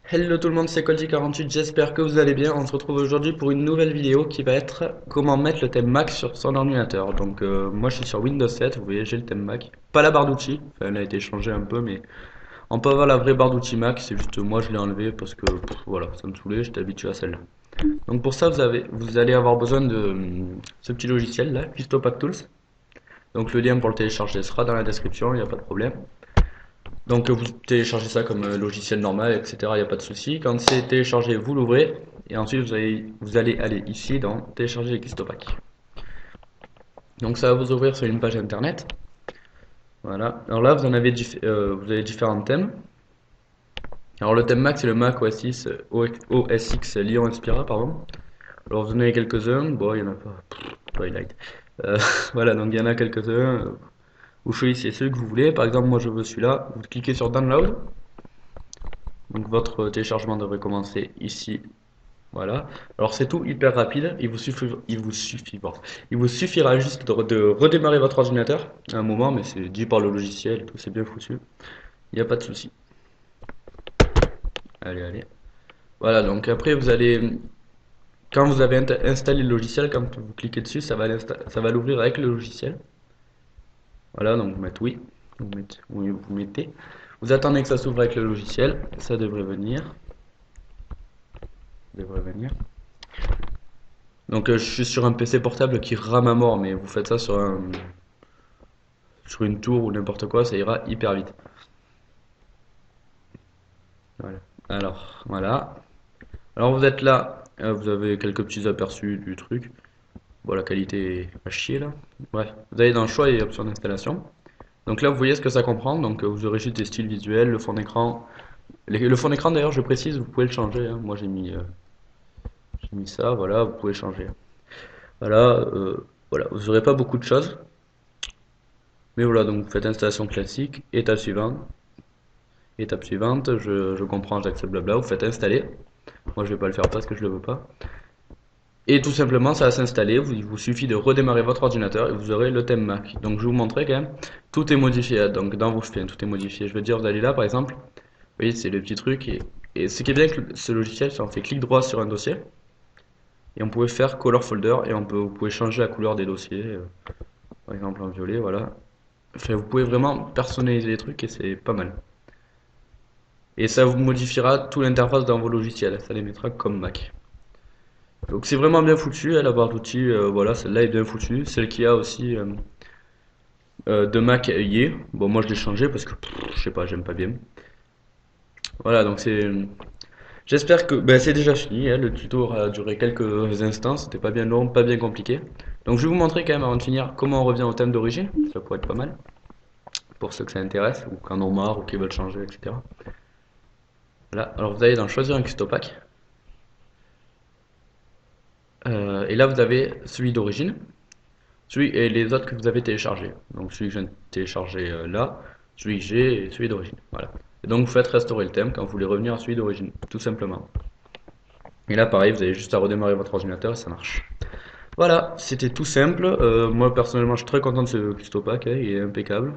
Hello tout le monde, c'est Colty48, j'espère que vous allez bien. On se retrouve aujourd'hui pour une nouvelle vidéo qui va être comment mettre le thème Mac sur son ordinateur. Donc moi je suis sur Windows 7, vous voyez j'ai le thème Mac. Pas la barre d'outils, enfin elle a été changée un peu mais on peut avoir la vraie barre d'outils Mac, c'est juste moi je l'ai enlevé parce que voilà, ça me saoulait, j'étais habitué à celle-là. Donc pour ça vous allez avoir besoin de ce petit logiciel là, Custopack Tools. Donc le lien pour le télécharger sera dans la description, il n'y a pas de problème. Donc vous téléchargez ça comme logiciel normal, etc. Il n'y a pas de souci. Quand c'est téléchargé, vous l'ouvrez et ensuite vous allez aller ici dans télécharger les Custopack. Donc ça va vous ouvrir sur une page internet. Voilà. Alors là vous avez différents thèmes. Alors le thème Mac c'est le Mac OS X Lion Inspira pardon. Alors vous en avez quelques-uns. Bon il y en a pas. Twilight. Euh, voilà donc il y en a quelques-uns. Vous choisissez ceux que vous voulez. Par exemple moi je veux celui-là. Vous cliquez sur Download. Donc votre téléchargement devrait commencer ici. Voilà. Alors c'est tout hyper rapide. Il vous suffira juste de redémarrer votre ordinateur à un moment, mais c'est dit par le logiciel, et tout c'est bien foutu. Il n'y a pas de souci. Allez, allez. Voilà. Donc après quand vous avez installé le logiciel, quand vous cliquez dessus, ça va l'ouvrir avec le logiciel. Voilà. Donc vous mettez oui. Oui, vous mettez. Vous attendez que ça s'ouvre avec le logiciel. Ça devrait venir. Devrait venir. Donc je suis sur un PC portable qui rame à mort, mais vous faites ça sur une tour ou n'importe quoi, ça ira hyper vite. Voilà. Alors, voilà. Alors vous êtes là, vous avez quelques petits aperçus du truc. Bon, la qualité est à chier là. Bref, vous allez dans le choix et options d'installation. Donc là, vous voyez ce que ça comprend. Donc vous aurez juste des styles visuels, le fond d'écran. Le fond d'écran d'ailleurs, je précise, vous pouvez le changer, hein. Moi j'ai mis ça, voilà, vous pouvez changer. Voilà, voilà, vous n'aurez pas beaucoup de choses. Mais voilà, donc vous faites installation classique, étape suivante, je comprends, j'accepte blabla, vous faites installer. Moi je vais pas le faire parce que je le veux pas. Et tout simplement ça va s'installer, il vous suffit de redémarrer votre ordinateur et vous aurez le thème Mac. Donc je vais vous montrer quand même, tout est modifié, donc dans vos fichiers, tout est modifié. Je veux dire, vous allez là par exemple, vous voyez c'est le petit truc, et ce qui est bien avec ce logiciel, c'est qu'on fait clic droit sur un dossier, et on pouvait faire color folder, et vous pouvez changer la couleur des dossiers, par exemple en violet, voilà. Enfin, vous pouvez vraiment personnaliser les trucs et c'est pas mal. Et ça vous modifiera tout l'interface dans vos logiciels, ça les mettra comme Mac. Donc c'est vraiment bien foutu, la barre d'outils, voilà, celle-là est bien foutue. Celle qu'il y a aussi de Mac y est. Bon, moi je l'ai changé parce que je sais pas, j'aime pas bien. Voilà, donc c'est. J'espère que ben, c'est déjà fini, hein, le tuto aura duré quelques instants, c'était pas bien long, pas bien compliqué. Donc je vais vous montrer quand même avant de finir comment on revient au thème d'origine, ça pourrait être pas mal, pour ceux que ça intéresse, ou qui en ont marre, ou qui veulent changer, etc. Là, alors vous allez dans choisir un Custopack. Et là vous avez celui d'origine, celui et les autres que vous avez téléchargés. Donc celui que je viens de télécharger là, celui que j'ai et celui d'origine. Voilà. Et donc vous faites restaurer le thème quand vous voulez revenir à celui d'origine, tout simplement. Et là pareil, vous avez juste à redémarrer votre ordinateur et ça marche. Voilà, c'était tout simple. Moi personnellement je suis très content de ce Custopack, hein, il est impeccable.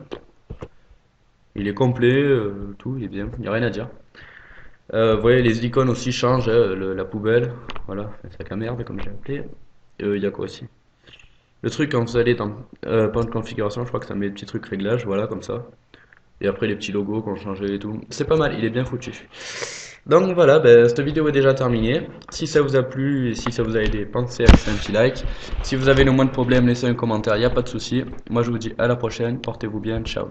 Il est complet, tout, il est bien, il n'y a rien à dire. Vous voyez, les icônes aussi changent, hein, la poubelle, voilà, le sac à merde comme j'ai appelé. Il y a quoi aussi? Le truc, quand vous allez dans point de configuration, je crois que ça met des petits trucs réglages, voilà, comme ça. Et après les petits logos qu'on changeait et tout. C'est pas mal, il est bien foutu. Donc voilà, ben, cette vidéo est déjà terminée. Si ça vous a plu et si ça vous a aidé, pensez à laisser un petit like. Si vous avez le moins de problèmes, laissez un commentaire, il n'y a pas de souci. Moi je vous dis à la prochaine, portez-vous bien, ciao.